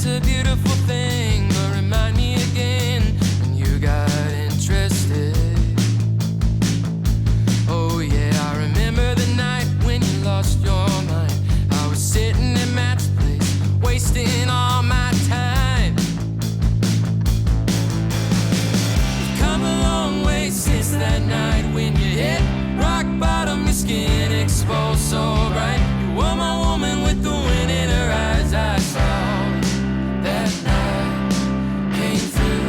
A beautiful thing, but remind me again when you got interested. Oh yeah, I remember the night when you lost your mind. I was sitting at Matt's place, wasting all my time. You've come a long way since that night when you hit rock bottom, your skin exposed so bright. You were my woman with the wind in her eyes. I saw that night came through.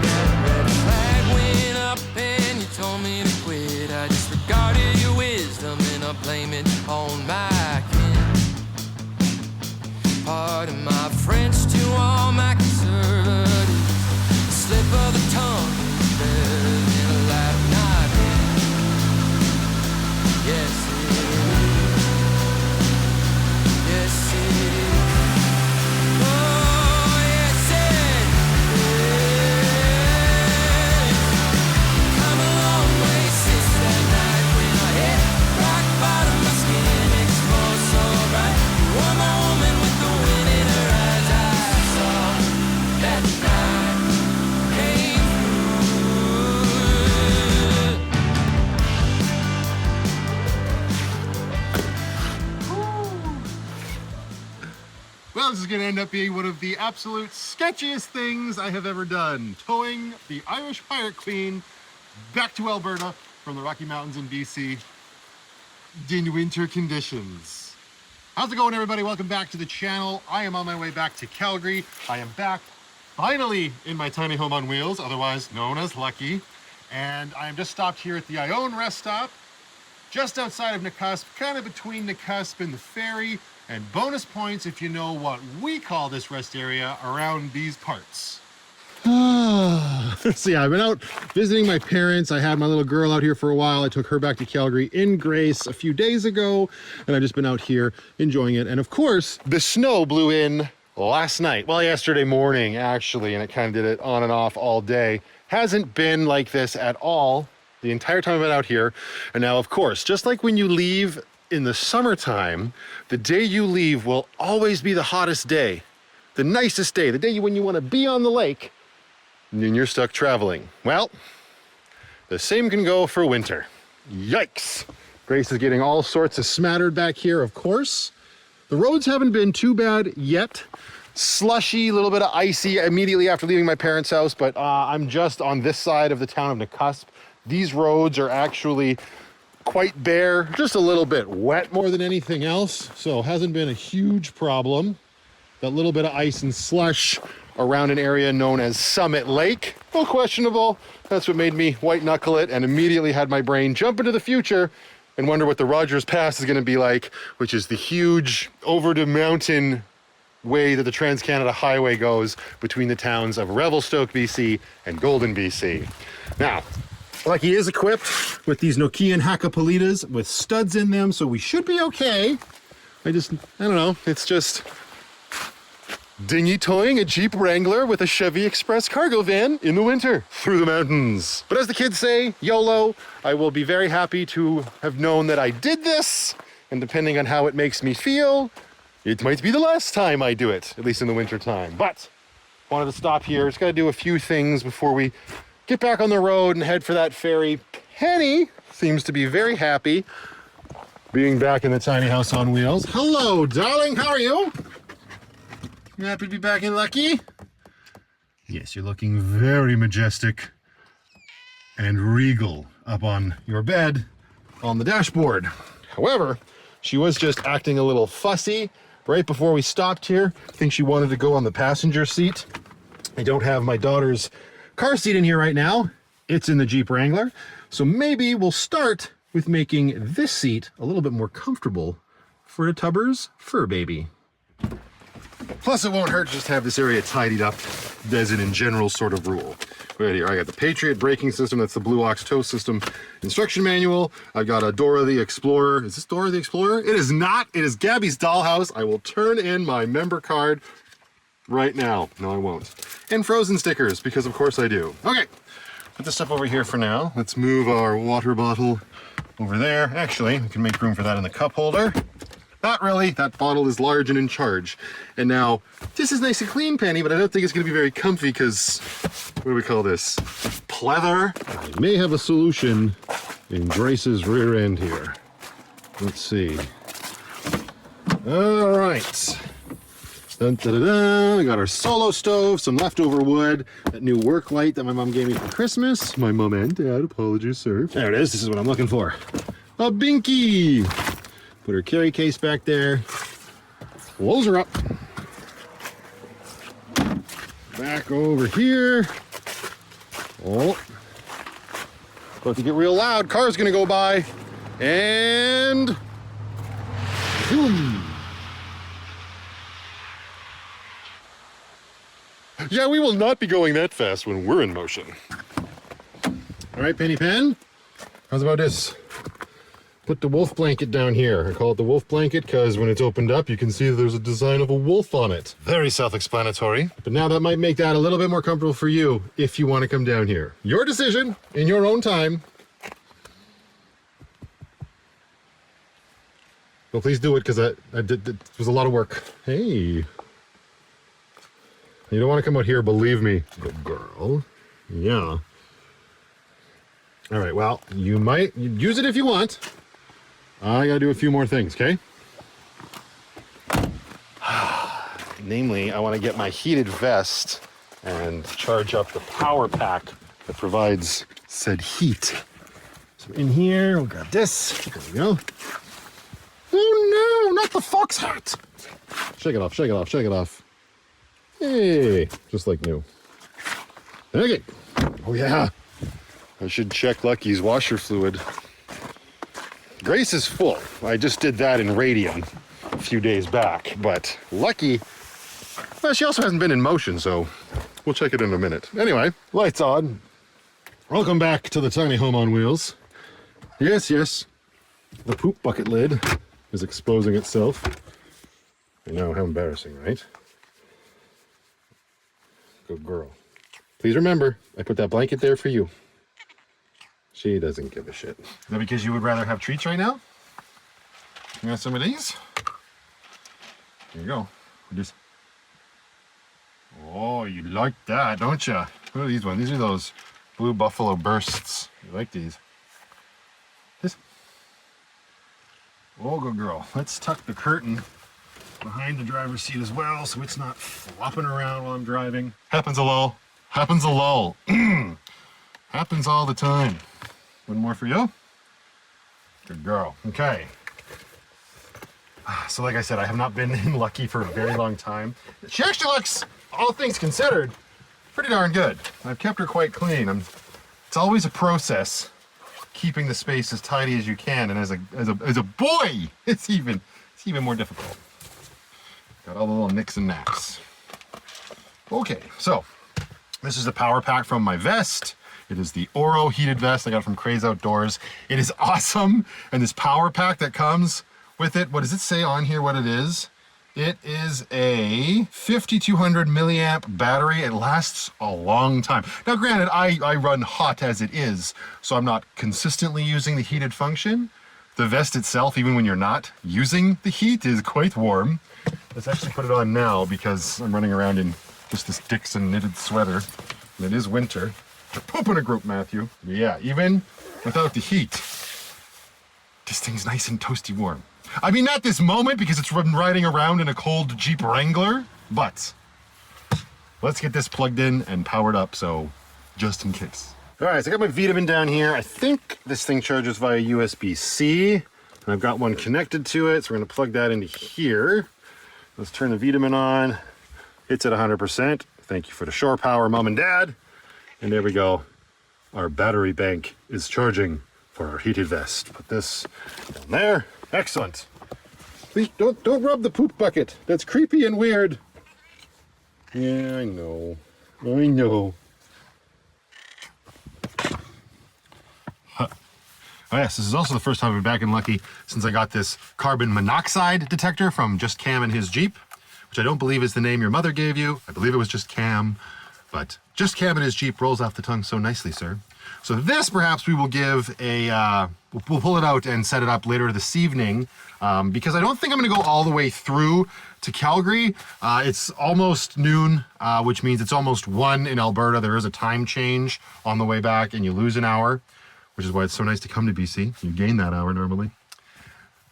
That red flag went up and you told me to quit. I disregarded your wisdom and I blame it on my kin. Pardon my French to all my conservatives. A slip of the tongue is better than a laugh not had. Yes, it is. Yes, it is. Oh, yes, it is. Come a long way since that night when I hit rock bottom, my skin exposed so bright. You were my woman with the wind in her eyes. I saw that night came Well, this is going to end up being one of the absolute sketchiest things I have ever done. Towing the Irish Pirate Queen back to Alberta from the Rocky Mountains in BC in winter conditions. How's it going, everybody? Welcome back to the channel. I am on my way back to Calgary. I am back finally in my tiny home on wheels, otherwise known as Lucky. And I am just stopped here at the Ione rest stop, just outside of Nakusp, kind of between Nakusp and the Ferry. And bonus points if you know what we call this rest area around these parts. So yeah, I've been out visiting my parents. I had my little girl out here for a while. I took her back to Calgary in Grace a few days ago, and I've just been out here enjoying it. And of course, the snow blew in last night. Well, yesterday morning, actually, and it kind of did it on and off all day. Hasn't been like this at all the entire time I've been out here. And now, of course, just like when you leave in the summertime, the day you leave will always be the hottest day, the nicest day, the day when you want to be on the lake, and then you're stuck traveling. Well, the same can go for winter. Yikes. Grace is getting all sorts of smattered back here, of course. The roads haven't been too bad yet. Slushy, a little bit of icy immediately after leaving my parents' house, but I'm just on this side of the town of Nakusp. These roads are actually quite bare, just a little bit wet more than anything else, so hasn't been a huge problem. That little bit of ice and slush around an area known as Summit Lake, well, questionable. That's what made me white knuckle it and immediately had my brain jump into the future and wonder what the Rogers Pass is going to be like, which is the huge over the mountain way that the Trans-Canada Highway goes between the towns of Revelstoke, BC and Golden, BC. Now, Lucky is equipped with these Nokian Hakkapelitas with studs in them, so we should be okay. I don't know, it's just dinghy towing a Jeep Wrangler with a Chevy Express cargo van in the winter through the mountains. But as the kids say, YOLO, I will be very happy to have known that I did this, and depending on how it makes me feel, it might be the last time I do it, at least in the winter time. But wanted to stop here. Just got to do a few things before we get back on the road and head for that ferry. Penny seems to be very happy being back in the tiny house on wheels. Hello, darling. How are you? You happy to be back in Lucky? Yes, you're looking very majestic and regal up on your bed on the dashboard. However, She was just acting a little fussy right before we stopped here. I think she wanted to go on the passenger seat. I don't have my daughter's car seat in here right now. It's in the Jeep Wrangler. So maybe we'll start with making this seat a little bit more comfortable for a Tubber's fur baby. Plus, it won't hurt just to have this area tidied up as in general sort of rule. Right here, I got the Patriot braking system. That's the Blue Ox tow system instruction manual. I've got a Dora the Explorer. Is this Dora the Explorer? It is not. It is Gabby's Dollhouse. I will turn in my member card right now. No, I won't. And Frozen stickers, because of course I do. Okay, put this stuff over here for now. Let's move our water bottle over there. Actually, we can make room for that in the cup holder. Not really, that bottle is large and in charge. And now, this is nice and clean, Penny, but I don't think it's gonna be very comfy because, what do we call this? Pleather? I may have a solution in Grace's rear end here. Let's see. All right. Dun, da, da, da. We got our solo stove, some leftover wood, that new work light that my mom gave me for Christmas. My mom and dad, apologies, sir. There it is, this is what I'm looking for. A binky! Put her carry case back there. Close her up. Back over here. Oh. About to get real loud. Car's gonna go by. And... boom. Yeah, we will not be going that fast when we're in motion. All right, Penny Pen. How's about this? Put the wolf blanket down here. I call it the wolf blanket because when it's opened up, you can see that there's a design of a wolf on it. Very self-explanatory. But now that might make that a little bit more comfortable for you if you want to come down here. Your decision, in your own time. Well, please do it because it was a lot of work. Hey. You don't want to come out here, believe me. Good girl. Yeah. All right, well, you might use it if you want. I gotta do a few more things, okay? Namely, I want to get my heated vest and charge up the power pack that provides said heat. So in here, we got this. There we go. Oh no, not the fox hat. Shake it off, shake it off, shake it off. Hey, just like new. Okay. Oh yeah. I should check Lucky's washer fluid. Grace is full. I just did that in radium a few days back, but Lucky, well, she also hasn't been in motion, so we'll check it in a minute. Anyway, lights on. Welcome back to the tiny home on wheels. Yes, yes, the poop bucket lid is exposing itself. I know, how embarrassing, right? Good girl. Please remember, I put that blanket there for you. She doesn't give a shit. Is that because you would rather have treats right now? You got some of these? Here you go. Just... oh, you like that, don't you? What are these ones? These are those Blue Buffalo Bursts. You like these? This. Oh, good girl. Let's tuck the curtain behind the driver's seat as well so it's not flopping around while I'm driving. Happens a lull. Happens a lull. Happens all the time. One more for you. Good girl. Okay. So like I said, I have not been in Lucky for a very long time. She actually looks, all things considered, pretty darn good. I've kept her quite clean. It's always a process keeping the space as tidy as you can, and as a boy, it's even more difficult. Got all the little nicks and knacks. Okay, so this is the power pack from my vest. It is the Oro heated vest I got from Craze Outdoors. It is awesome, and this power pack that comes with it, what does it say on here what it is? It is a 5200 milliamp battery. It lasts a long time. Now granted, I run hot as it is, so I'm not consistently using the heated function. The vest itself, even when you're not using the heat, is quite warm. Let's actually put it on now because I'm running around in just this Dixon knitted sweater, and it is winter. You're pooping a group, Matthew. Yeah, even without the heat, this thing's nice and toasty warm. I mean, not this moment because it's riding around in a cold Jeep Wrangler, but let's get this plugged in and powered up, so just in case. All right, so I got my VTOMAN down here. I think this thing charges via USB-C. And I've got one connected to it, so we're gonna plug that into here. Let's turn the VTOMAN on. It's at 100%. Thank you for the shore power, Mom and Dad. And there we go. Our battery bank is charging for our heated vest. Put this down there. Excellent. Please don't rub the poop bucket. That's creepy and weird. Yeah, I know. I know. Huh. Oh yes, this is also the first time I've been back in Lucky since I got this carbon monoxide detector from Just Cam and his Jeep, which I don't believe is the name your mother gave you. I believe it was Just Cam, but Just Cam and his Jeep rolls off the tongue so nicely, sir. So this perhaps we will give a, we'll pull it out and set it up later this evening because I don't think I'm gonna go all the way through to Calgary. It's almost noon, which means it's almost 1 in Alberta. There is a time change on the way back and you lose an hour, which is why it's so nice to come to BC. You gain that hour normally.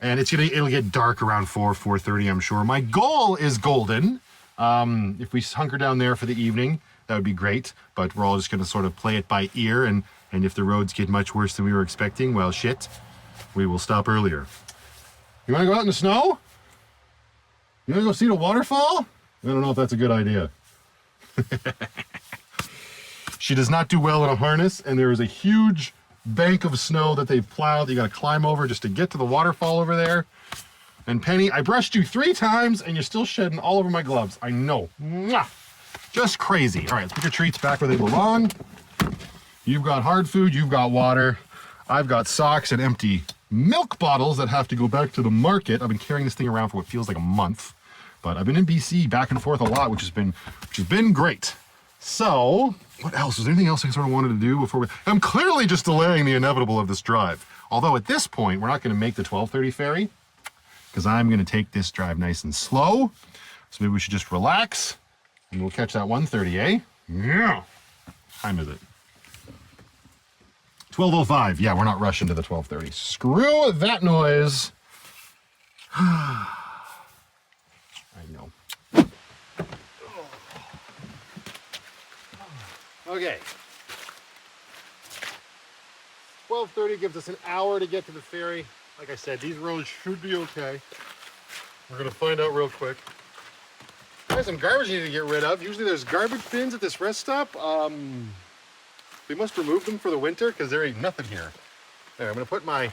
And it'll get dark around 4:30, I'm sure. My goal is Golden. If we hunker down there for the evening, that would be great, but we're all just gonna sort of play it by ear, and if the roads get much worse than we were expecting, well, shit, we will stop earlier. You wanna go out in the snow? You wanna go see the waterfall? I don't know if that's a good idea. She does not do well in a harness, and there is a huge bank of snow that they've plowed that you gotta climb over just to get to the waterfall over there. And Penny, I brushed you 3 times, and you're still shedding all over my gloves. I know. Mwah! Just crazy. All right, let's put your treats back where they belong. You've got hard food, you've got water. I've got socks and empty milk bottles that have to go back to the market. I've been carrying this thing around for what feels like a month, but I've been in BC back and forth a lot, which has been great. So, what else? Was there anything else I sort of wanted to do before I'm clearly just delaying the inevitable of this drive. Although at this point, we're not gonna make the 12:30 ferry because I'm gonna take this drive nice and slow. So maybe we should just relax. And we'll catch that 1:30, eh? Yeah. What time is it? 12:05. Yeah, we're not rushing to the 12:30. Screw that noise. I know. Okay. 12:30 gives us an hour to get to the ferry. Like I said, these roads should be okay. We're gonna find out real quick. There's some garbage you need to get rid of. Usually there's garbage bins at this rest stop. We must remove them for the winter because there ain't nothing here. There, I'm gonna put my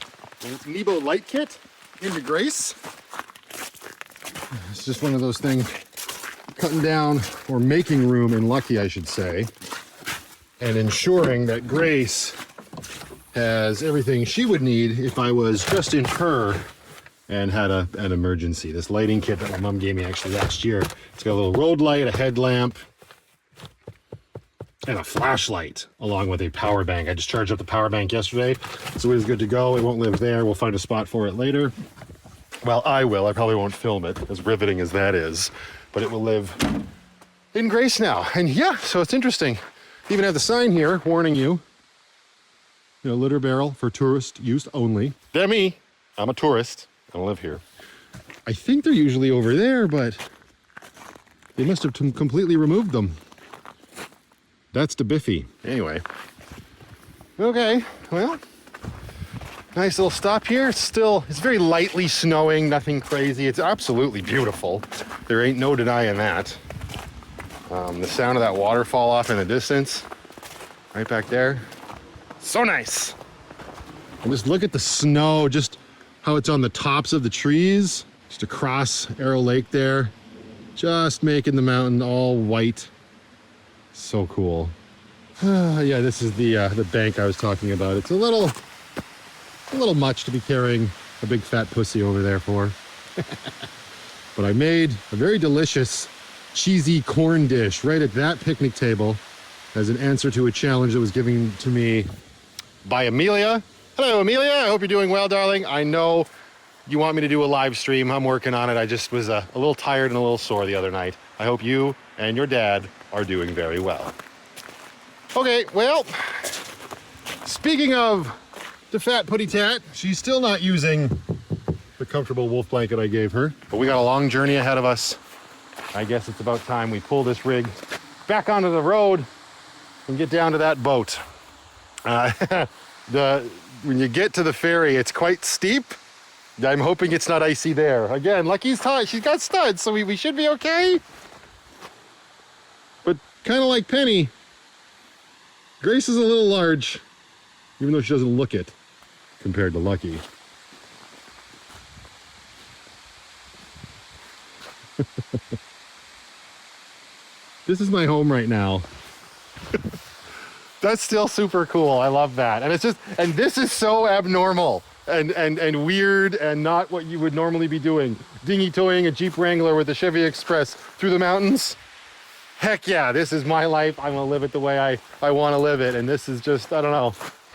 Nebo light kit into Grace. It's just one of those things, cutting down or making room in Lucky, I should say, and ensuring that Grace has everything she would need if I was just in her and had an emergency. This lighting kit that my mom gave me actually last year. It's got a little road light, a headlamp, and a flashlight, along with a power bank. I just charged up the power bank yesterday, so it is good to go. It won't live there. We'll find a spot for it later. Well, I will. I probably won't film it, as riveting as that is, but it will live in Grace now. And yeah, so it's interesting. Even have the sign here warning you, litter barrel for tourist use only. They're me. I'm a tourist. I don't live here. I think they're usually over there, but they must have completely removed them. That's the Biffy. Anyway. Okay, well, nice little stop here. It's very lightly snowing, nothing crazy. It's absolutely beautiful. There ain't no denying that. The sound of that waterfall off in the distance, right back there. So nice. And just look at the snow, just how it's on the tops of the trees, just across Arrow Lake there, just making the mountain all white. So cool. Yeah, this is the bank I was talking about. It's a little much to be carrying a big fat pussy over there for. But I made a very delicious cheesy corn dish right at that picnic table as an answer to a challenge that was given to me by Amelia. Hello, Amelia. I hope you're doing well, darling. I know you want me to do a live stream. I'm working on it. I just was a little tired and a little sore the other night. I hope you and your dad are doing very well. Okay, well, speaking of the fat putty tat, she's still not using the comfortable wolf blanket I gave her. But we got a long journey ahead of us. I guess it's about time we pull this rig back onto the road and get down to that boat. When you get to the ferry, it's quite steep, I'm hoping it's not icy there. Again, Lucky's tight. She's got studs, so we should be okay. But kind of like Penny, Grace is a little large, even though she doesn't look it compared to Lucky. This is my home right now. That's still super cool. I love that. And it's just, and this is so abnormal and weird and not what you would normally be doing. Dinghy towing a Jeep Wrangler with a Chevy Express through the mountains. Heck yeah, this is my life. I'm gonna live it the way I want to live it. And this is just, I don't know.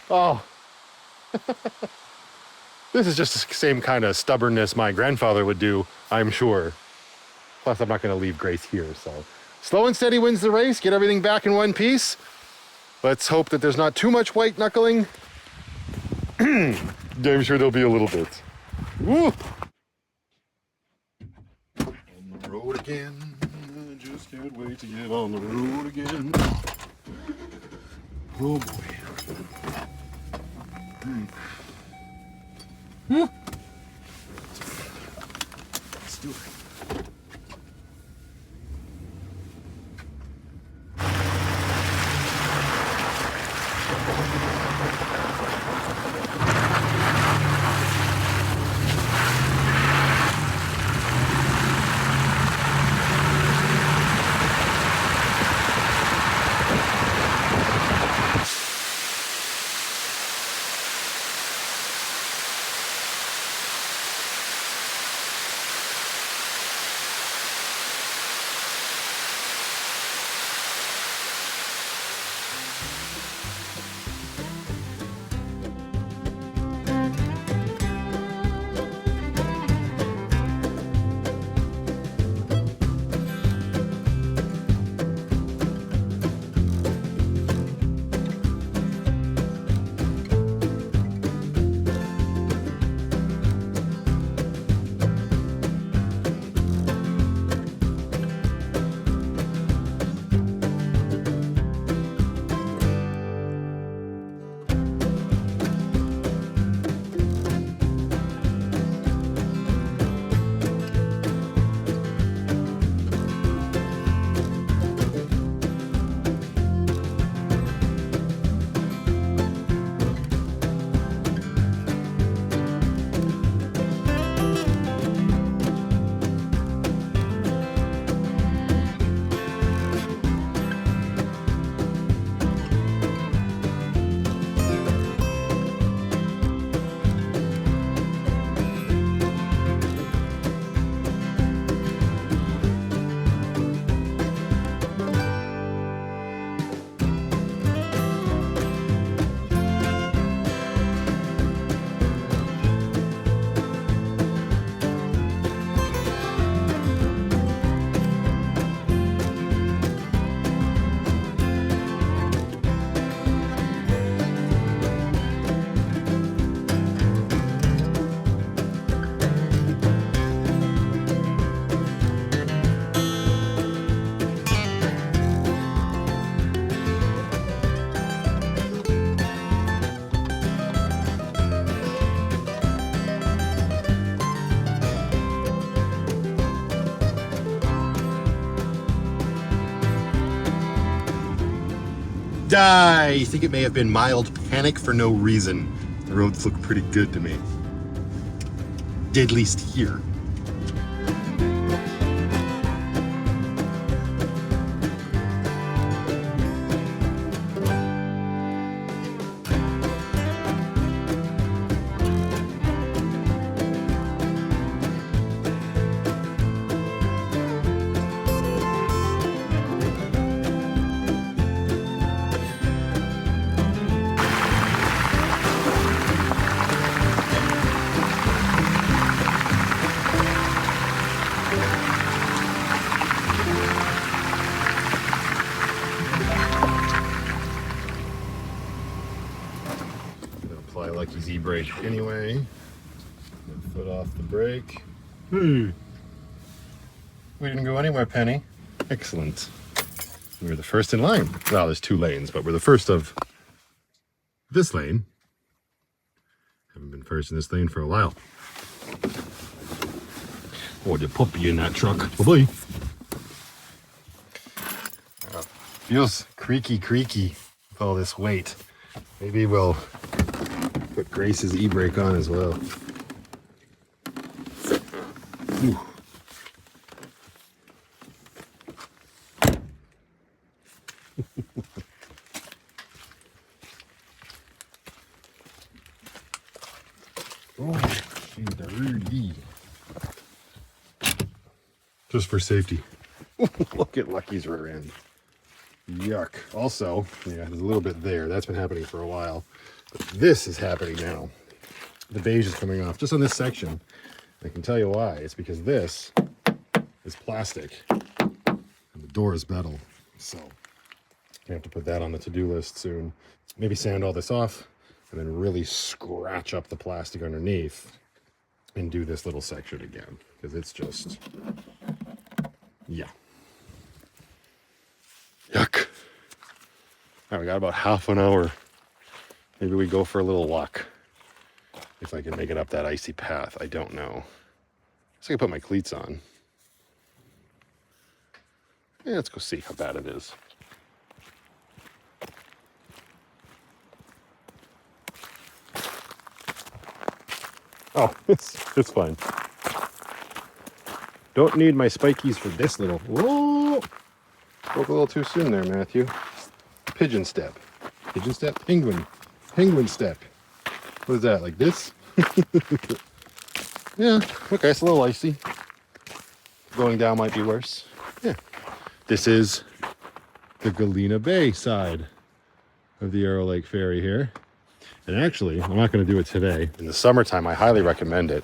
Oh. This is just the same kind of stubbornness my grandfather would do, I'm sure. Plus, I'm not gonna leave Grace here, so. Slow and steady wins the race. Get everything back in one piece. Let's hope that there's not too much white knuckling. I'm sure there'll be a little bit. Woo! On the road again. I just can't wait to get on the road again. Oh boy. Let's do it. I think it may have been mild panic for no reason. The roads look pretty good to me. At least here. Apply Lucky's e-brake anyway. Foot off the brake. Hey. We didn't go anywhere, Penny. Excellent. We were the first in line. Well, there's two lanes, but we're the first of this lane. Haven't been first in this lane for a while. Oh, the puppy in that truck. Bye-bye. Feels creaky with all this weight. Maybe we'll put Grace's e-brake on as well. Ooh. Oh, she's dirty. Just for safety. Look at Lucky's rear end. Yuck. Also, yeah, there's a little bit there. That's been happening for a while. But this is happening now. The beige is coming off just on this section. I can tell you why. It's because this is plastic and the door is metal. So I have to put that on the to-do list soon. Maybe sand all this off and then really scratch up the plastic underneath and do this little section again, because it's just, yeah. Yuck. All right, we got about half an hour. Maybe we go for a little walk. If I can make it up that icy path, I don't know. So I can put my cleats on. Yeah, let's go see how bad it is. Oh, it's fine. Don't need my spikies for this little. Whoa! Spoke a little too soon there, Matthew. Pigeon step. Pigeon step? Penguin. Penguin step. What is that, like this? Yeah, okay, it's a little icy. Going down might be worse. Yeah. This is the Galena Bay side of the Arrow Lake Ferry here. And actually, I'm not going to do it today. In the summertime, I highly recommend it.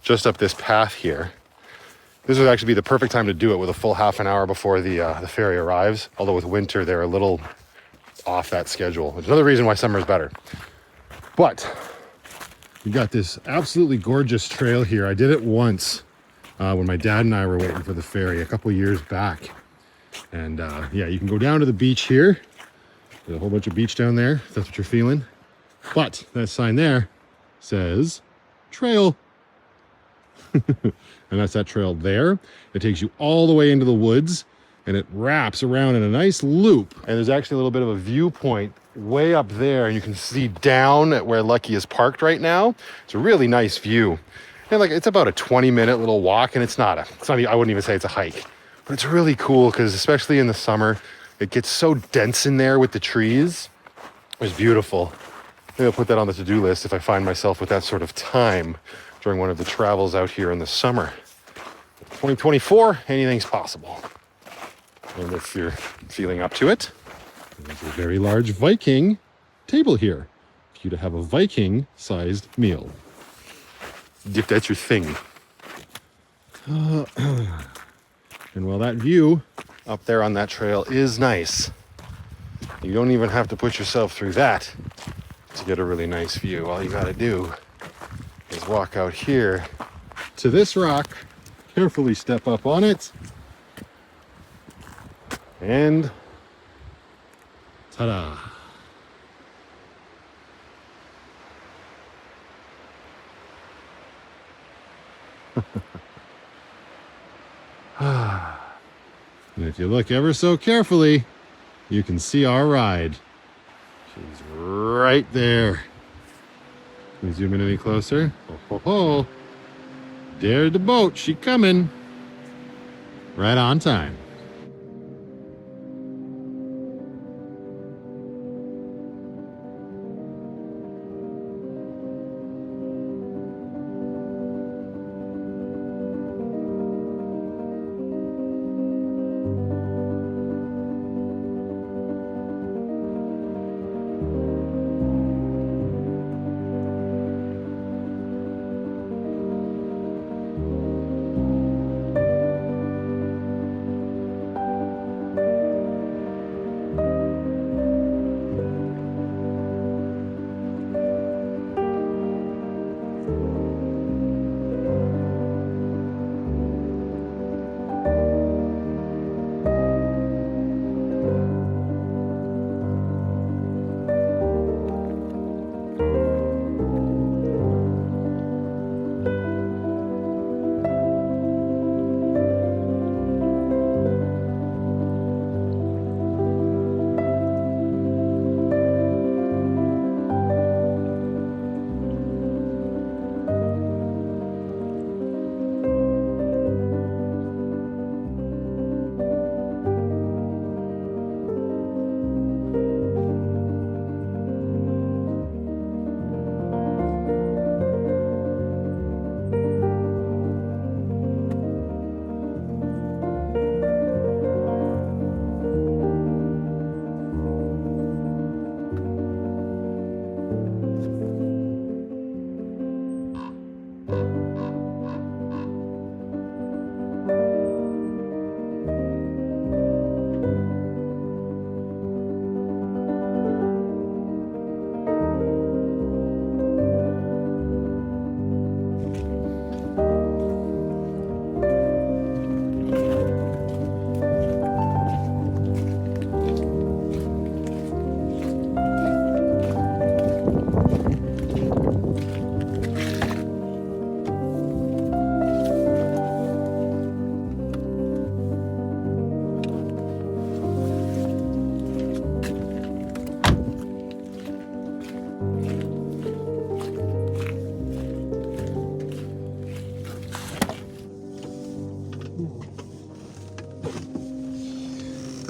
Just up this path here. This would actually be the perfect time to do it with a full half an hour before the ferry arrives. Although with winter, they're a little off that schedule, which is another reason why summer is better. But we got this absolutely gorgeous trail here. I did it once when my dad and I were waiting for the ferry a couple years back. And yeah, you can go down to the beach here. There's a whole bunch of beach down there, if that's what you're feeling. But that sign there says trail. And that's that trail there. It takes you all the way into the woods and it wraps around in a nice loop. And there's actually a little bit of a viewpoint way up there, and you can see down at where Lucky is parked right now. It's a really nice view. And like, it's about a 20-minute little walk, and it's not, I wouldn't even say it's a hike, but it's really cool because especially in the summer, it gets so dense in there with the trees. It's beautiful. Maybe I'll put that on the to-do list if I find myself with that sort of time during one of the travels out here in the summer. 2024, anything's possible. And if you're feeling up to it, there's a very large Viking table here for you to have a Viking-sized meal, if that's your thing. And while that view up there on that trail is nice, you don't even have to put yourself through that to get a really nice view. All you gotta do is walk out here to this rock, carefully step up on it, and ta-da! And if you look ever so carefully, you can see our ride. She's right there. Can we zoom in any closer? Ho, ho, ho. There's the boat. She coming. Right on time.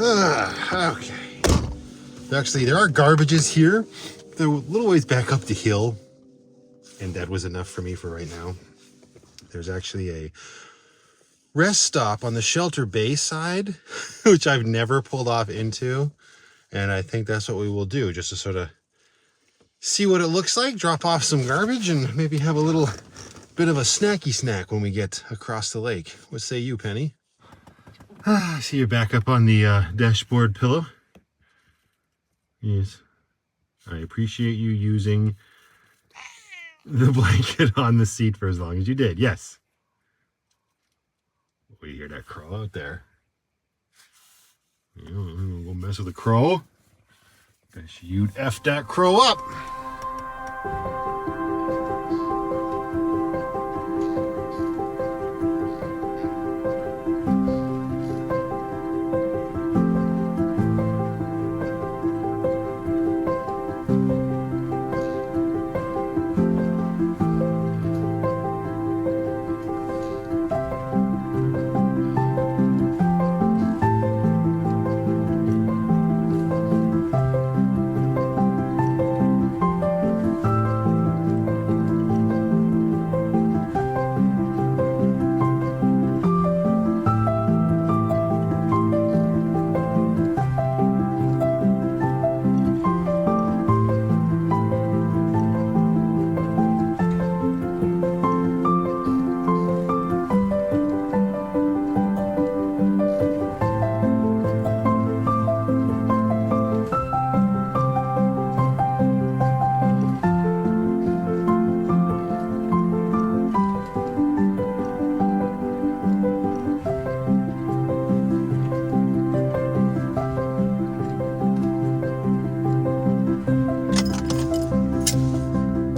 Okay. Actually, there are garbages here. They're a little ways back up the hill, and that was enough for me for right now. There's actually a rest stop on the shelter bay side, which I've never pulled off into, and I think that's what we will do, just to sort of see what it looks like, drop off some garbage, and maybe have a little bit of a snacky snack when we get across the lake. What say you, Penny? I see you're back up on the dashboard pillow. Yes. I appreciate you using the blanket on the seat for as long as you did. Yes. We hear that crow out there. We'll mess with the crow. Guess you'd F that crow up.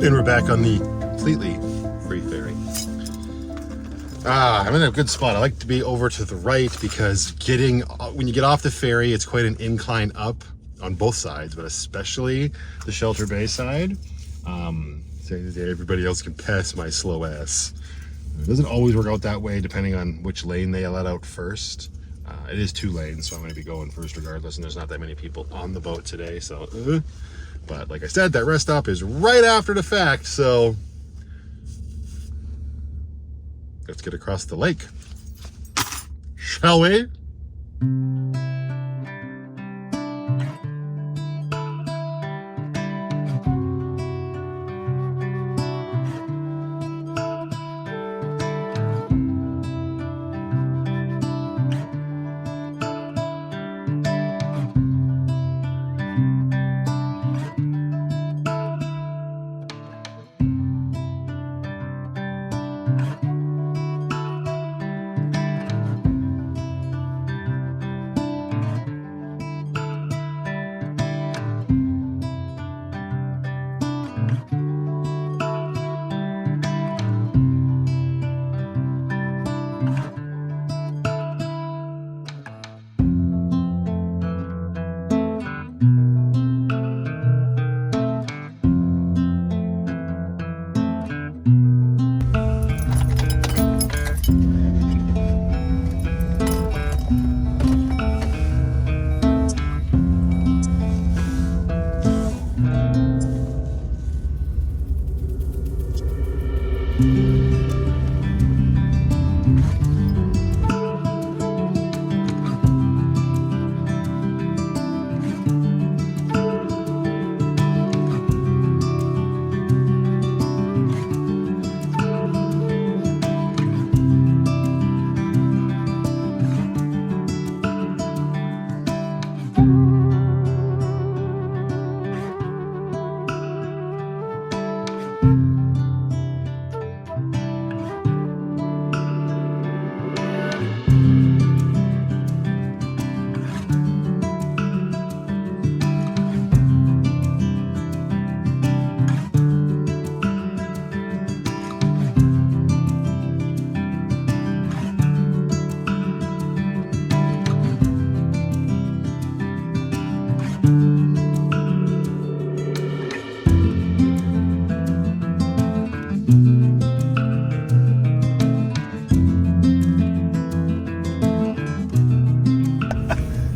And we're back on the completely free ferry. I'm in a good spot. I like to be over to the right because when you get off the ferry, it's quite an incline up on both sides, but especially the shelter bay side. So everybody else can pass my slow ass. It doesn't always work out that way depending on which lane they let out first. It is 2 lanes, so I'm going to be going first regardless, and there's not that many people on the boat today, so but like I said, that rest stop is right after the fact, so let's get across the lake, shall we?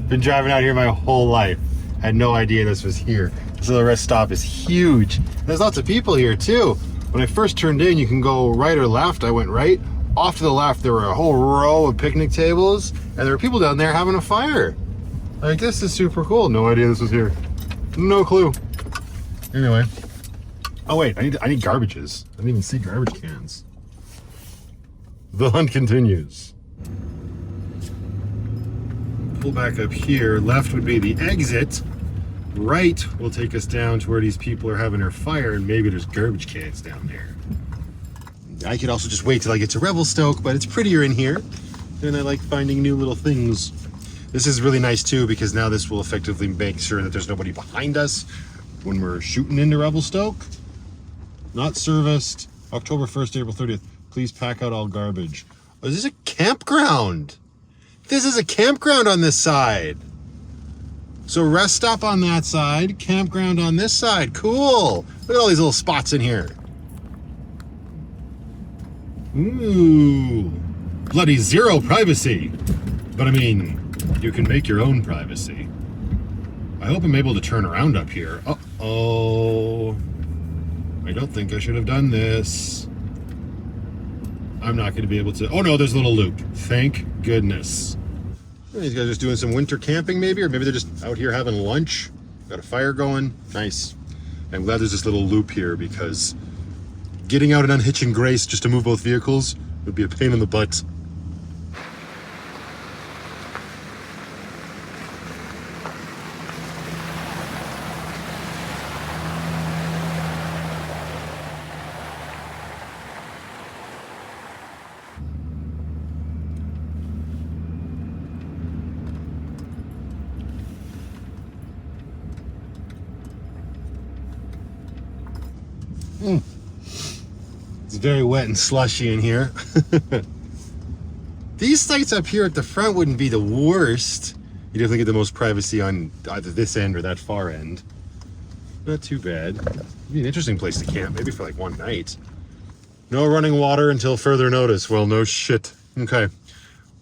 Been driving out here my whole life. Had no idea this was here. This little rest stop is huge. There's lots of people here too. When I first turned in, you can go right or left. I went right. Off to the left, there were a whole row of picnic tables, and there were people down there having a fire. Like, this is super cool. No idea this was here. No clue. Anyway. Oh wait, I need garbages. I didn't even see garbage cans. The hunt continues. Pull back up here. Left would be the exit. Right will take us down to where these people are having their fire, and maybe there's garbage cans down there. I could also just wait till I get to Revelstoke, but it's prettier in here, and I like finding new little things. This is really nice too, because now this will effectively make sure that there's nobody behind us when we're shooting into Revelstoke. Not serviced. October 1st, April 30th. Please pack out all garbage. Oh, is this a campground? This is a campground on this side. So rest stop on that side, campground on this side. Cool. Look at all these little spots in here. Ooh. Bloody zero privacy. But I mean, you can make your own privacy. I hope I'm able to turn around up here. Uh-oh. I don't think I should have done this. I'm not going to be able to... Oh no, there's a little loop. Thank goodness. These guys are just doing some winter camping maybe, or maybe they're just out here having lunch. Got a fire going. Nice. I'm glad there's this little loop here, because getting out and unhitching Grace just to move both vehicles would be a pain in the butt. It's very wet and slushy in here. These sites up here at the front wouldn't be the worst. You definitely get the most privacy on either this end or that far end. Not too bad. It'd be an interesting place to camp, maybe for like one night. No running water until further notice. Well, no shit. Okay.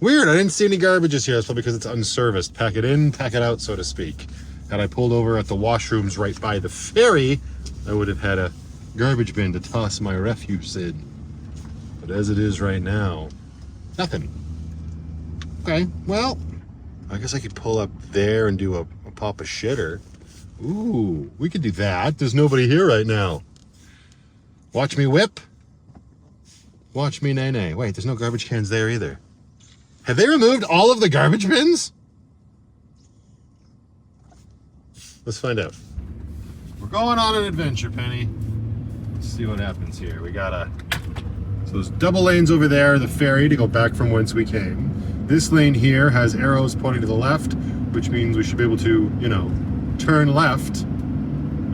Weird, I didn't see any garbages here. That's probably because it's unserviced. Pack it in, pack it out, so to speak. Had I pulled over at the washrooms right by the ferry, I would have had a garbage bin to toss my refuse in. But as it is right now, nothing. Okay, well, I guess I could pull up there and do a pop a shitter. Ooh, we could do that. There's nobody here right now. Watch me whip. Watch me nay-nay. Wait, there's no garbage cans there either. Have they removed all of the garbage bins? Let's find out. We're going on an adventure, Penny. Let's see what happens here. We got so there's double lanes over there, the ferry to go back from whence we came. This lane here has arrows pointing to the left, which means we should be able to, you know, turn left.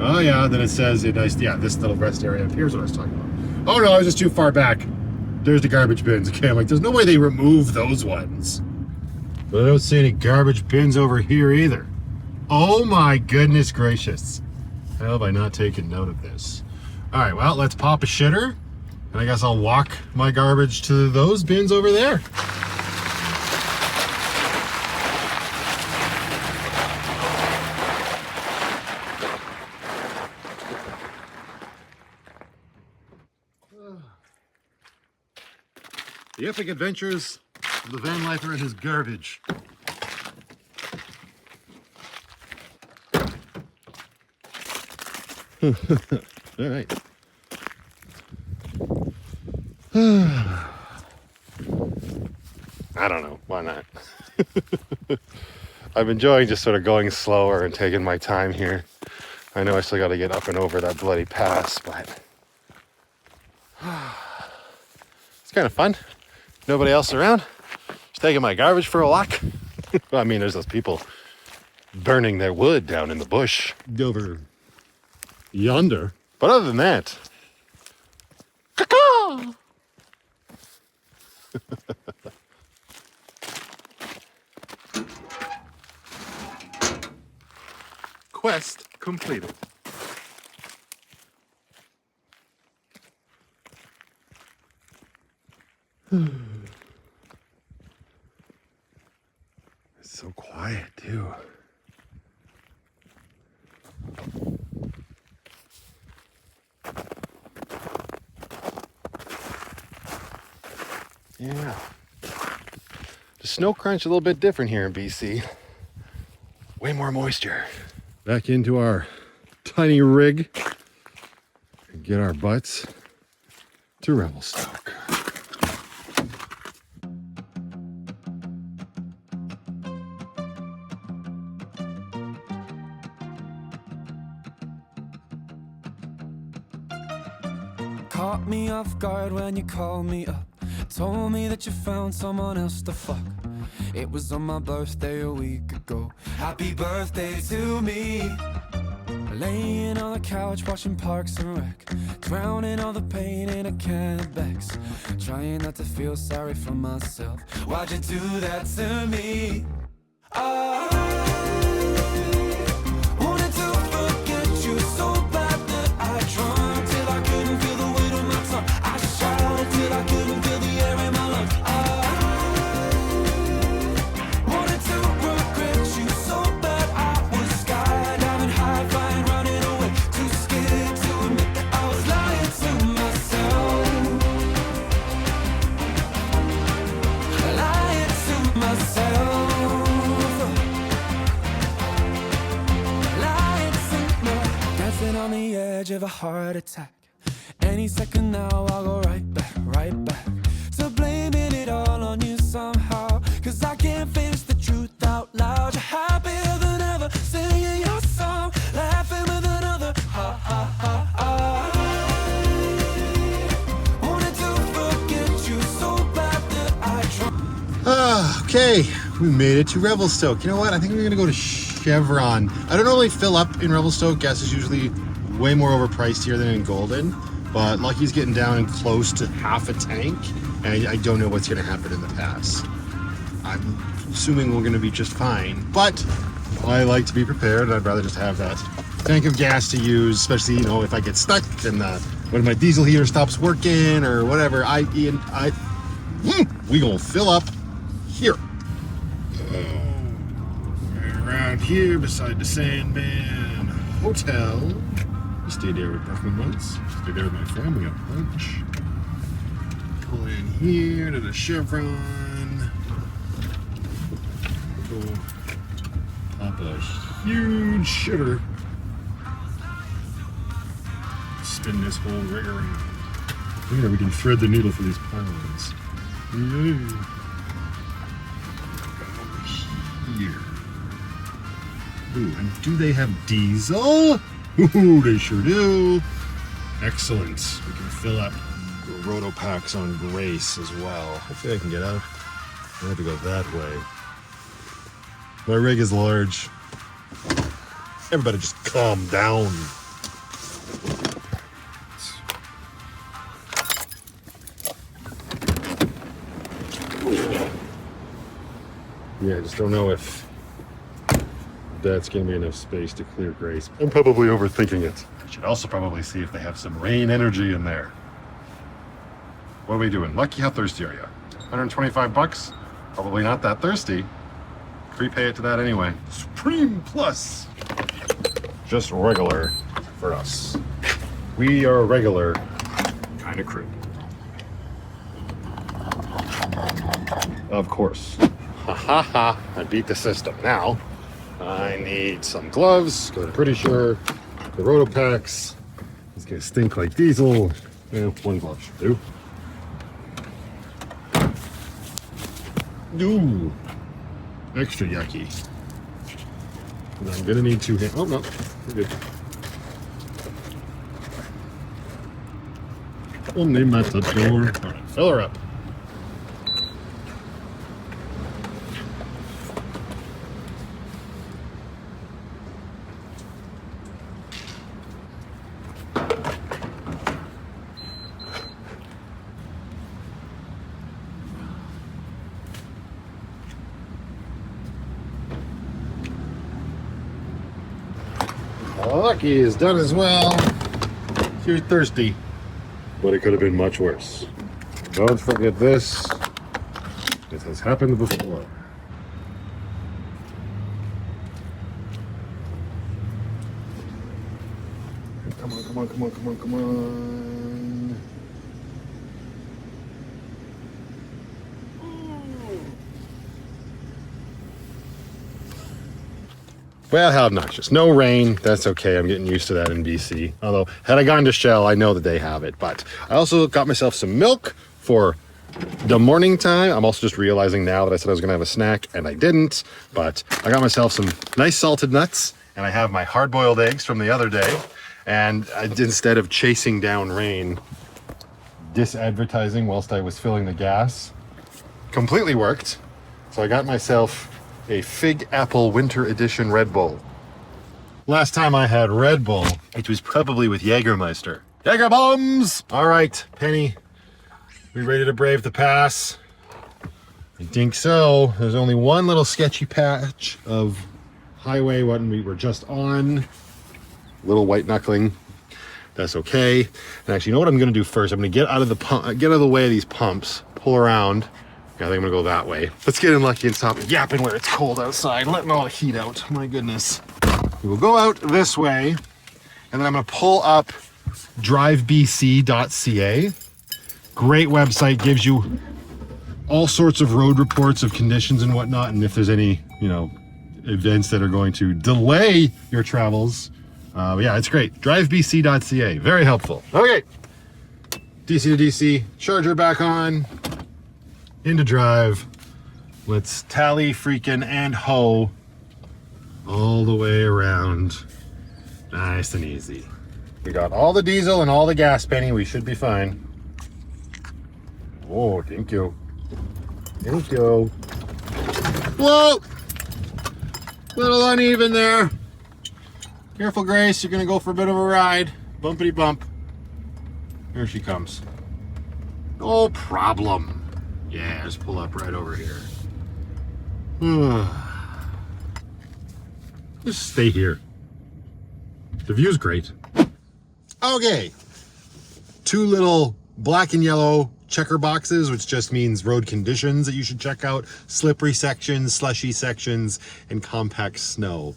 Oh yeah, then it says yeah, this little rest area up here is what I was talking about. Oh no, I was just too far back. There's the garbage bins. Okay, I'm like, there's no way they remove those ones. But I don't see any garbage bins over here either. Oh my goodness gracious. How have I not taken note of this? All right, well, let's pop a shitter. And I guess I'll walk my garbage to those bins over there. The epic adventures of the Vanlifer and his garbage. All right. I don't know. Why not? I'm enjoying just sort of going slower and taking my time here. I know I still got to get up and over that bloody pass, but it's kind of fun. Nobody else around. Just taking my garbage for a walk. Well, I mean, there's those people burning their wood down in the bush over yonder. But other than that, caw-caw! Quest completed. It's so quiet too. Yeah. The snow crunch a little bit different here in BC. Way more moisture. Back into our tiny rig and get our butts to Revelstoke. Caught me off guard when you called me up. Told me that you found someone else to fuck. It was on my birthday a week ago. Happy birthday to me. Laying on the couch watching Parks and Rec, drowning all the pain in a can of Bex. Trying not to feel sorry for myself. Why'd you do that to me? I wanted to forget you so bad that I tried till I couldn't feel the weight of my tongue. I shouted till I couldn't feel the air in my lungs. I wanted to regret you so bad. I was skydiving, high-flying, running away. Too scared to admit that I was lying to myself. Lying to myself. Dancing on the edge of a heart attack. Any second now I'll go right back to blaming it all on you somehow. Cause I can't face the truth out loud. You're happier than ever, singing your song, laughing with another. Ha ha ha ha. Wanted to forget you so bad that I tried. Okay, we made it to Revelstoke. You know what? I think we're gonna go to Chevron. I don't normally fill up in Revelstoke. Gas is usually way more overpriced here than in Golden, but Lucky's getting down and close to half a tank, and I don't know what's gonna happen in the pass. I'm assuming we're gonna be just fine, but I like to be prepared, and I'd rather just have that tank of gas to use, especially, you know, if I get stuck and when my diesel heater stops working or whatever. We gonna fill up here. Around here beside the Sandman Hotel. I stayed there with Buckman once. Stayed there with my family at lunch. Pull in here to the Chevron. Go pop a huge shitter. Spin this whole rig around. Here we can thread the needle for these ponds. Yay. Over here. Ooh, and do they have diesel? Ooh, they sure do. Excellent. We can fill up the roto packs on Grace as well. Hopefully I can get out. I have to go that way. My rig is large. Everybody just calm down. Yeah, I just don't know if that's going to be enough space to clear Grace. I'm probably overthinking it. I should also probably see if they have some rain energy in there. What are we doing? Lucky, how thirsty are you? 125 bucks? Probably not that thirsty. Prepay it to that anyway. Supreme Plus. Just regular for us. We are a regular kind of crew. Of course. Ha ha ha. I beat the system. Now, I need some gloves. I'm pretty sure the roto packs is gonna stink like diesel. Yeah, one glove should do. Ooh, extra yucky. And I'm gonna need two hands. Oh no, we're good. Only matador. All right, fill her up. Lucky is done as well. You're thirsty, but it could have been much worse. Don't forget this. This has happened before. come on, come on, come on, come on. Well, how obnoxious. No rain. That's okay. I'm getting used to that in BC. Although, had I gone to Shell, I know that they have it. But I also got myself some milk for the morning time. I'm also just realizing now that I said I was going to have a snack, and I didn't. But I got myself some nice salted nuts, and I have my hard-boiled eggs from the other day. And instead of chasing down rain, disadvertising whilst I was filling the gas completely worked. So I got myself a Fig Apple Winter Edition Red Bull. Last time I had Red Bull, it was probably with Jägermeister. Jäger bombs! All right, Penny, we ready to brave the pass? I think so. There's only one little sketchy patch of highway one we were just on. Little white knuckling. That's okay. And actually, you know what I'm gonna do first? I'm gonna get out of the way of these pumps, pull around. I think I'm gonna go that way. Let's get in lucky and stop yapping where it's cold outside, letting all the heat out. My goodness. We will go out this way, and then I'm gonna pull up drivebc.ca. Great website, gives you all sorts of road reports of conditions and whatnot, and if there's any, events that are going to delay your travels. Yeah, it's great. Drivebc.ca, very helpful. Okay, DC to DC, charger back on. Into drive. Let's tally freaking and hoe all the way around. Nice and easy. We got all the diesel and all the gas, Penny. We should be fine. Oh, thank you. Thank you. Whoa! Little uneven there. Careful, Grace. You're gonna go for a bit of a ride. Bumpity bump. Here she comes. No problem. Yeah, just pull up right over here. Just stay here. The view's great. Okay. 2 little black and yellow checker boxes, which just means road conditions that you should check out. Slippery sections, slushy sections, and compact snow.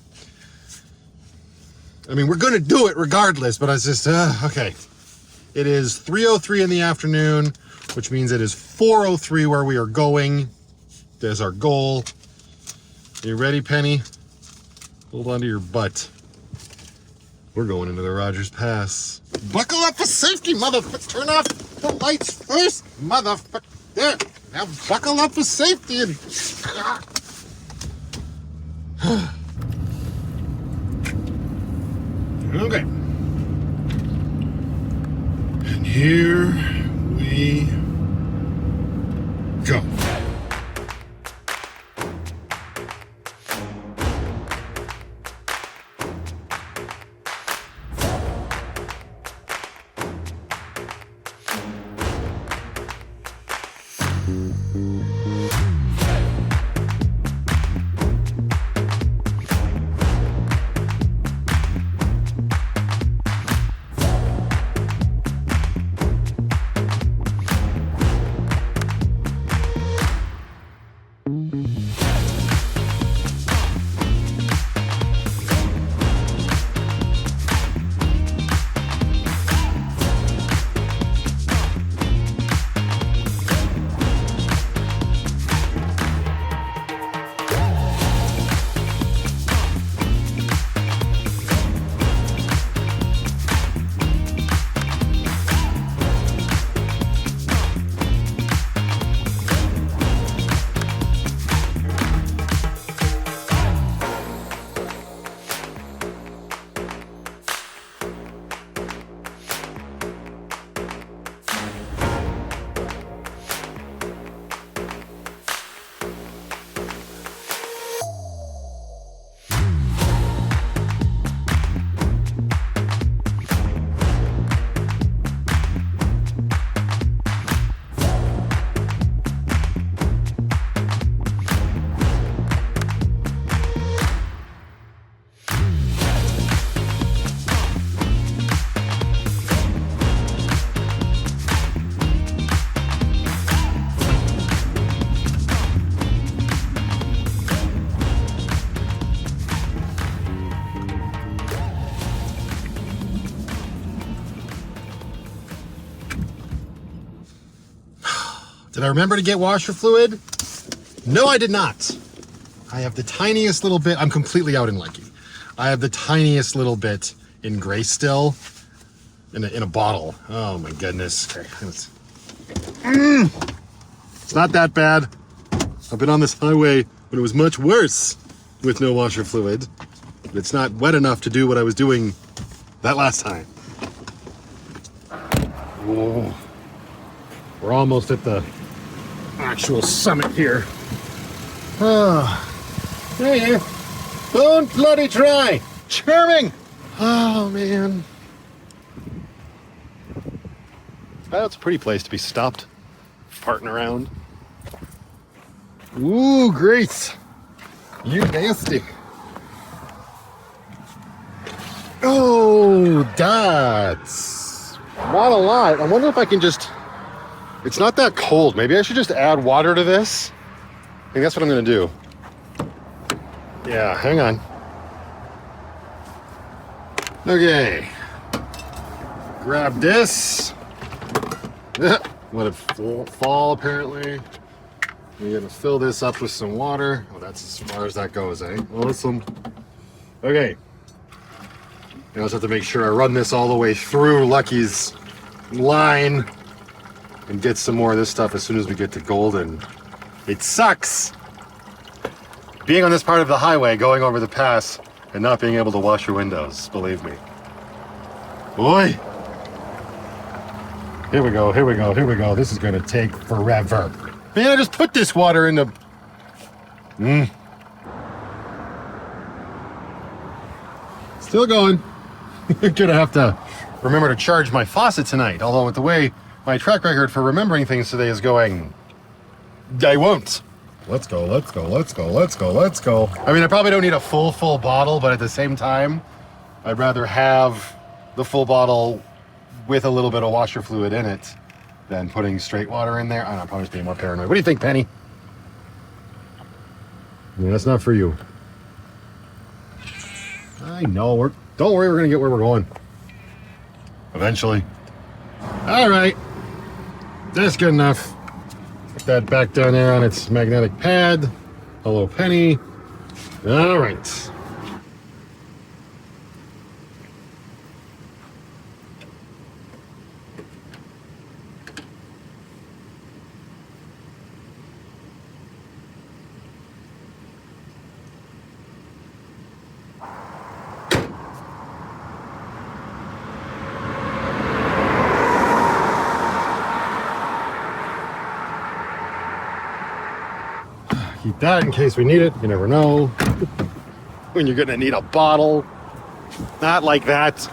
I mean, we're gonna do it regardless, but I was just, okay. It is 3:03 in the afternoon, which means it is 4:03 where we are going. There's our goal. You ready, Penny? Hold on to your butt. We're going into the Rogers Pass. Buckle up for safety, motherfucker. Turn off the lights first, motherfucker. There. Now buckle up for safety and... Okay. And here we go. Did I remember to get washer fluid? No, I did not. I have the tiniest little bit. I'm completely out in Lucky. I have the tiniest little bit in Grace still in a bottle. Oh my goodness. Okay. It's not that bad. I've been on this highway when it was much worse with no washer fluid. But it's not wet enough to do what I was doing that last time. Whoa. We're almost at the actual summit here. Hey, don't bloody try. Charming. Oh, man. That's a pretty place to be stopped, farting around. Ooh, Grace. You nasty. Oh, that's not a lot. I wonder if I can just... It's not that cold. Maybe I should just add water to this. I think that's what I'm going to do. Yeah, hang on. Okay. Grab this. Let it fall, apparently. We're going to fill this up with some water. Oh, that's as far as that goes, eh? Awesome. Okay. I also have to make sure I run this all the way through Lucky's line and get some more of this stuff as soon as we get to Golden. It sucks being on this part of the highway, going over the pass, and not being able to wash your windows, believe me. Boy. Here we go, here we go, here we go. This is gonna take forever. Man, I just put this water in the... Still going. I'm gonna have to remember to charge my faucet tonight, although with the way my track record for remembering things today is going, I won't. Let's go, let's go, let's go, let's go, let's go. I mean, I probably don't need a full bottle, but at the same time, I'd rather have the full bottle with a little bit of washer fluid in it than putting straight water in there. I don't know, I'm probably just being more paranoid. What do you think, Penny? Yeah, that's not for you. I know, don't worry, we're gonna get where we're going. Eventually. All right, that's good enough. Put that back down there on its magnetic pad. Hello, Penny. All right. Keep that in case we need it. You never know when you're gonna need a bottle. Not like that.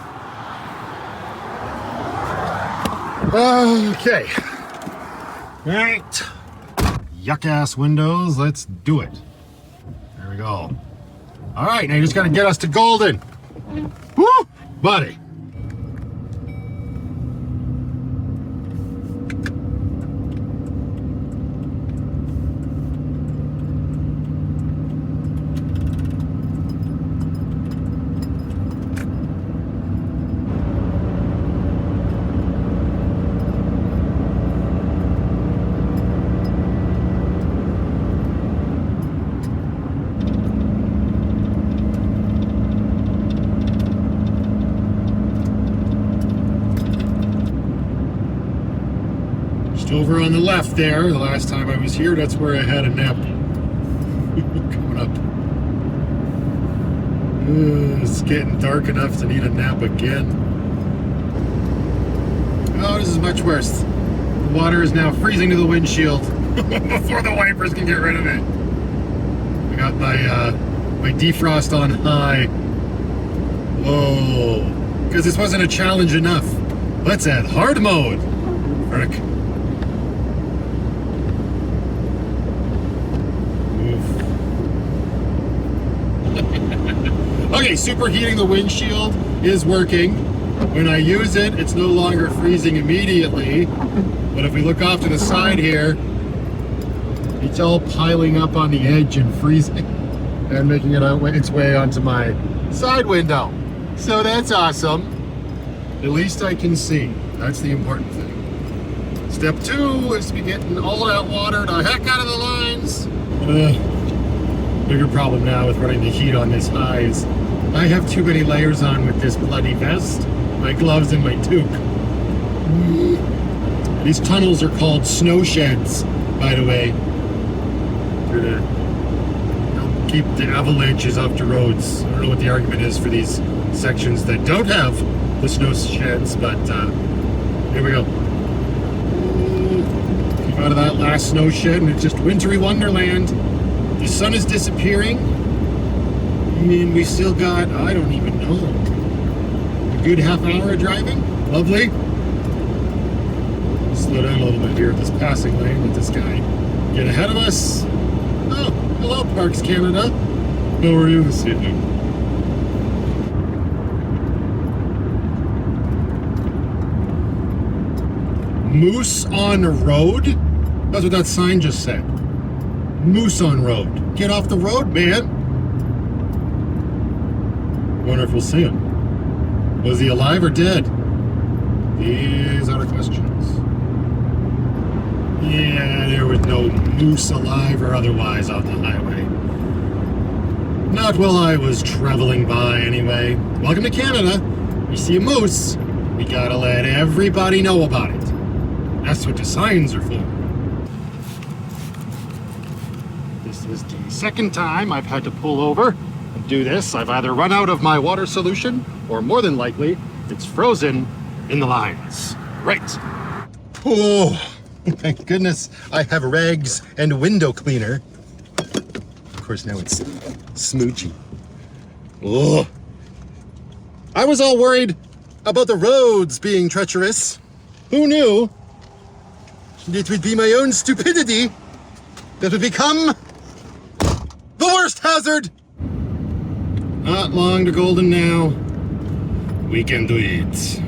Okay. All right. Yuck ass windows. Let's do it. There we go. All right. Now you just gotta get us to Golden. Woo, buddy. Over on the left there, the last time I was here, that's where I had a nap. Coming up. It's getting dark enough to need a nap again. Oh, this is much worse. The water is now freezing to the windshield before the wipers can get rid of it. I got my defrost on high. Whoa. Because this wasn't a challenge enough. Let's add hard mode. Frick. Okay, superheating the windshield is working. When I use it, it's no longer freezing immediately. But if we look off to the side here, it's all piling up on the edge and freezing and making it its way onto my side window. So that's awesome. At least I can see. That's the important thing. Step 2 is to be getting all that water the heck out of the lines. Bigger problem now with running the heat on this high is I have too many layers on with this bloody vest, my gloves, and my toque. These tunnels are called snow sheds, by the way. To help keep the avalanches off the roads. I don't know what the argument is for these sections that don't have the snow sheds, but here we go. Keep out of that last snow shed, and it's just wintry wonderland. The sun is disappearing. I mean, we still got, I don't even know, a good half hour of driving. Lovely. Slow down a little bit here at this passing lane. Let this guy get ahead of us. Oh, hello, Parks Canada. How are you this evening? Moose on road? That's what that sign just said. Moose on road. Get off the road, man. Wonder if we'll see him. Was he alive or dead? These are the questions. Yeah, there was no moose alive or otherwise on the highway. Not while I was traveling by, anyway. Welcome to Canada. You see a moose, we gotta let everybody know about it. That's what the signs are for. This is the second time I've had to pull over and do this. I've either run out of my water solution, or more than likely, it's frozen in the lines. Right. Oh, thank goodness I have rags and window cleaner. Of course, now it's smoochy. Oh. I was all worried about the roads being treacherous. Who knew it would be my own stupidity that would become the worst hazard? Not long to Golden now. We can do it.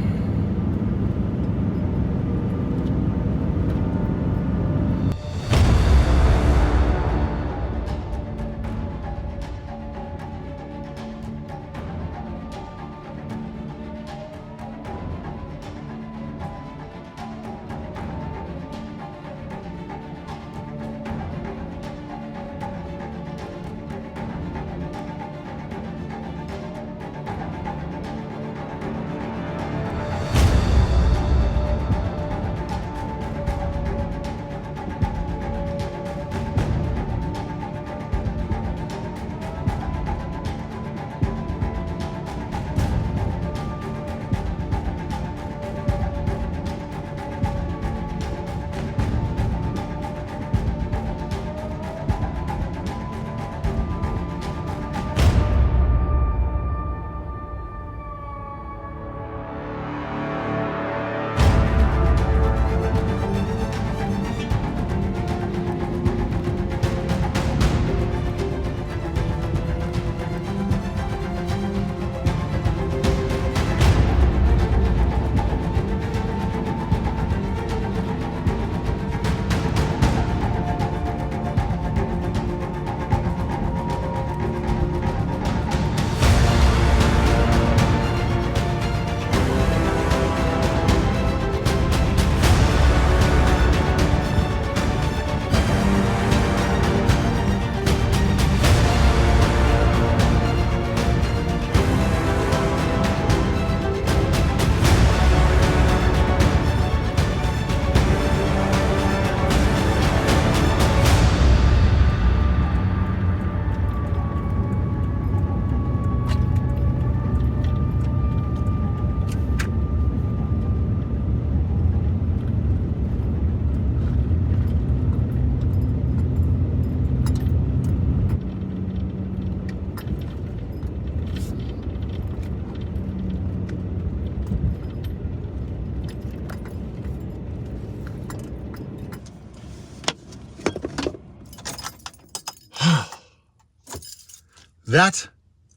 That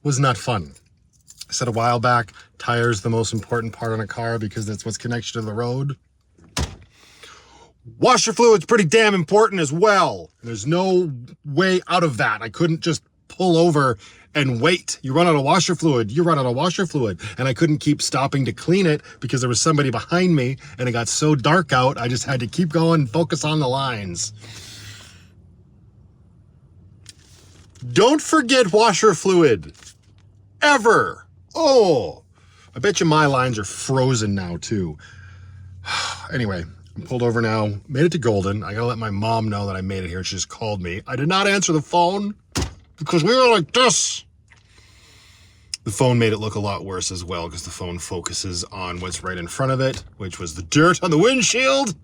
was not fun. I said a while back, tires the most important part on a car because that's what's connected to the road. Washer fluid's pretty damn important as well. There's no way out of that. I couldn't just pull over and wait. You run out of washer fluid. You run out of washer fluid. And I couldn't keep stopping to clean it because there was somebody behind me and it got so dark out. I just had to keep going and focus on the lines. Don't forget washer fluid. Ever. Oh, I bet you my lines are frozen now too. Anyway, I'm pulled over now. Made it to Golden. I gotta let my mom know that I made it here. She just called me. I did not answer the phone because we were like this. The phone made it look a lot worse as well because the phone focuses on what's right in front of it, which was the dirt on the windshield.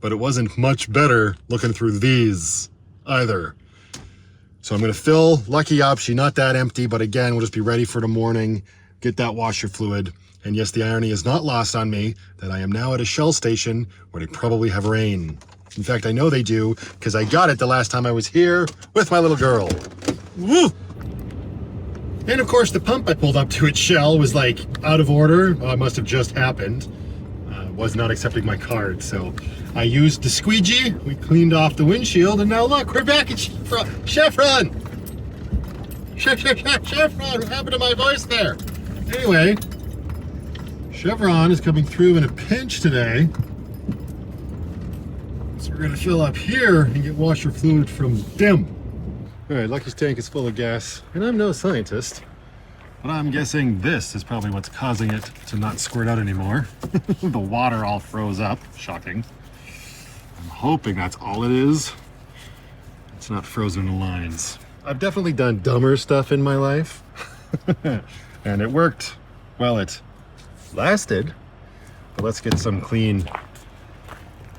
But it wasn't much better looking through these either. So I'm going to fill Lucky up. She's not that empty, but again, we'll just be ready for the morning, get that washer fluid. And yes, the irony is not lost on me that I am now at a Shell station where they probably have rain. In fact, I know they do because I got it the last time I was here with my little girl. Woo! And of course, the pump I pulled up to at Shell was like out of order. Well, it must have just happened. Was not accepting my card, so I used the squeegee. We cleaned off the windshield, and now look, we're back at Chevron. Chevron. What happened to my voice there? Anyway, Chevron is coming through in a pinch today, so we're gonna fill up here and get washer fluid from them. All right, Lucky's tank is full of gas, and I'm no scientist. But I'm guessing this is probably what's causing it to not squirt out anymore. The water all froze up. Shocking. I'm hoping that's all it is. It's not frozen in the lines. I've definitely done dumber stuff in my life. And it worked. Well, it lasted. But let's get some clean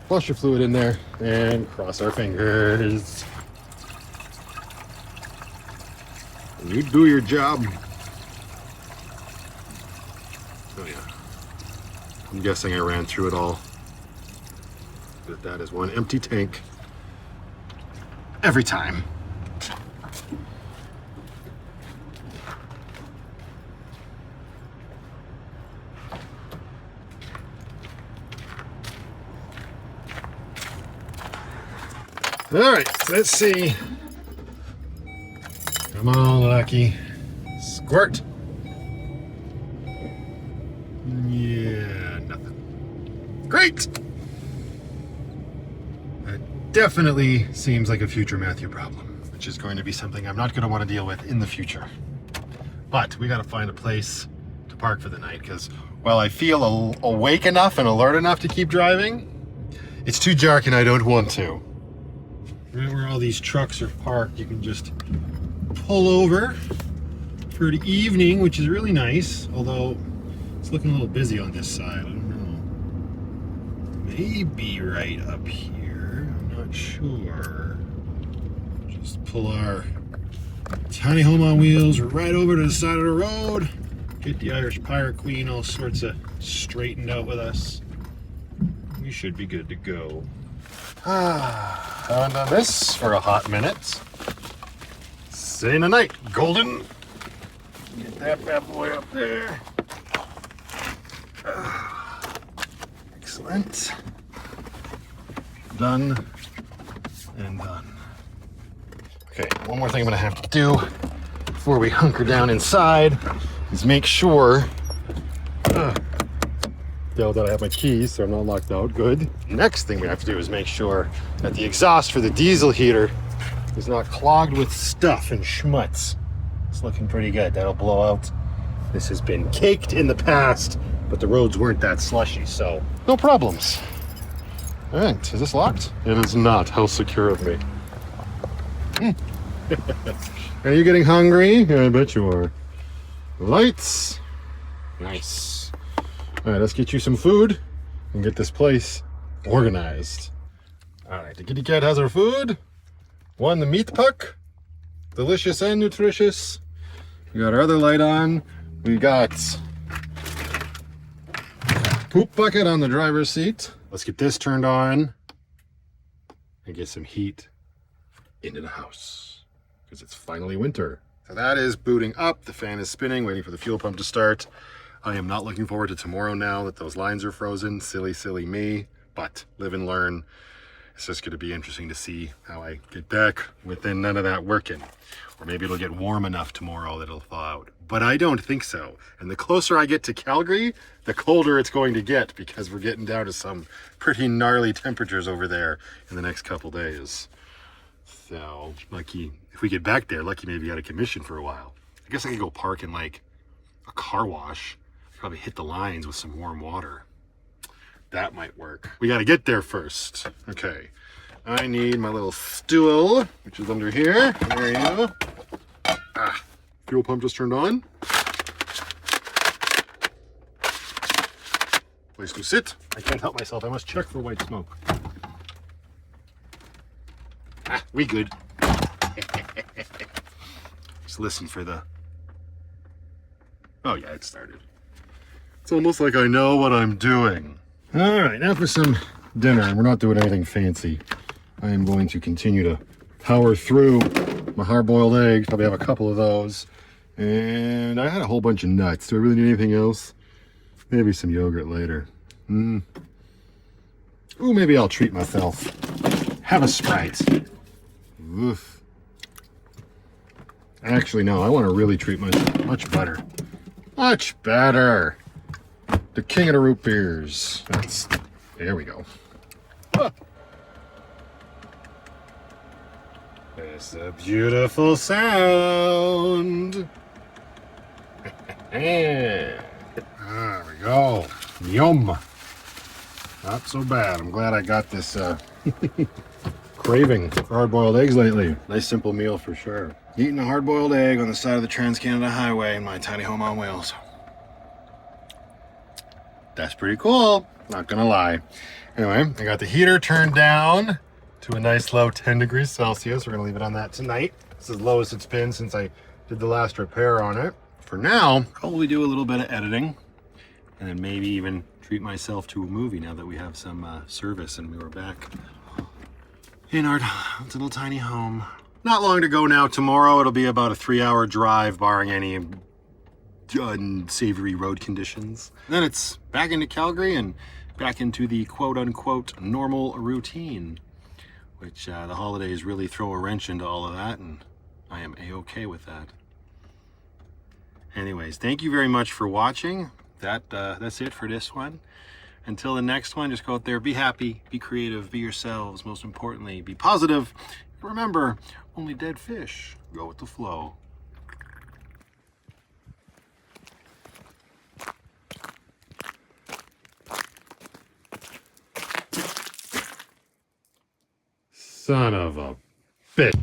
washer fluid in there and cross our fingers. You do your job. Oh yeah. I'm guessing I ran through it all. But that is one empty tank. Every time. All right, let's see. Come on, Lucky. Squirt. Yeah, nothing. Great! That definitely seems like a future Matthew problem, which is going to be something I'm not going to want to deal with in the future. But we got to find a place to park for the night because, while I feel awake enough and alert enough to keep driving, it's too dark and I don't want to. Right where all these trucks are parked, you can just pull over for the evening, which is really nice, although it's looking a little busy on this side. I don't know. Maybe right up here. I'm not sure. Just pull our tiny home on wheels right over to the side of the road. Get the Irish Pirate Queen all sorts of straightened out with us. We should be good to go. Haven't done this for a hot minute. Say night, Golden. Get that bad boy up there. Excellent. Done and done. Okay, one more thing I'm gonna have to do before we hunker down inside is make sure that I have my keys, so I'm not locked out. Good. Next thing we have to do is make sure that the exhaust for the diesel heater is not clogged with stuff and schmutz. It's looking pretty good. That'll blow out. This has been caked in the past, but the roads weren't that slushy, so no problems. All right, is this locked? It is not. How secure of me. Are you getting hungry? I bet you are. Lights. Nice. All right, let's get you some food and get this place organized. All right, the kitty cat has her food. One, the meat puck. Delicious and nutritious. We got our other light on. We got poop bucket on the driver's seat. Let's get this turned on and get some heat into the house because it's finally winter. So that is booting up. The fan is spinning, waiting for the fuel pump to start. I am not looking forward to tomorrow now that those lines are frozen. Silly, silly me, but live and learn. It's just going to be interesting to see how I get back within none of that working. Or maybe it'll get warm enough tomorrow that it'll thaw out. But I don't think so. And the closer I get to Calgary, the colder it's going to get, because we're getting down to some pretty gnarly temperatures over there in the next couple days. So lucky, if we get back there, lucky maybe out of commission for a while. I guess I could go park in like a car wash. Probably hit the lines with some warm water. That might work. We got to get there first. Okay. I need my little stool, which is under here. There you go. Ah, fuel pump just turned on. Place to sit. I can't help myself. I must check for white smoke. Ah, we good. Just listen for the... Oh yeah, it started. It's almost like I know what I'm doing. All right, now for some dinner. We're not doing anything fancy. I am going to continue to power through my hard-boiled eggs. Probably have a couple of those. And I had a whole bunch of nuts. Do I really need anything else? Maybe some yogurt later. Ooh, maybe I'll treat myself. Have a Sprite. Oof. Actually, no, I want to really treat myself. Much better. Much better. The king of the root beers. There we go. Ah. It's a beautiful sound. There we go. Yum. Not so bad. I'm glad I got this craving for hard-boiled eggs lately. Nice simple meal for sure. Eating a hard-boiled egg on the side of the Trans-Canada Highway in my tiny home on wheels. That's pretty cool. Not gonna lie. Anyway, I got the heater turned down to a nice low 10 degrees Celsius. We're gonna leave it on that tonight. It's as low as it's been since I did the last repair on it. For now, probably do a little bit of editing and then maybe even treat myself to a movie now that we have some service and we were back in our little tiny home. Not long to go now. Tomorrow it'll be about a 3-hour drive barring any unsavory road conditions. Then it's back into Calgary and back into the quote-unquote normal routine, which the holidays really throw a wrench into all of that, and I am a-okay with that. Anyways, thank you very much for watching. That's it for this one. Until the next one, just go out there, be happy, be creative, be yourselves. Most importantly, be positive. Remember, only dead fish go with the flow. Son of a bitch.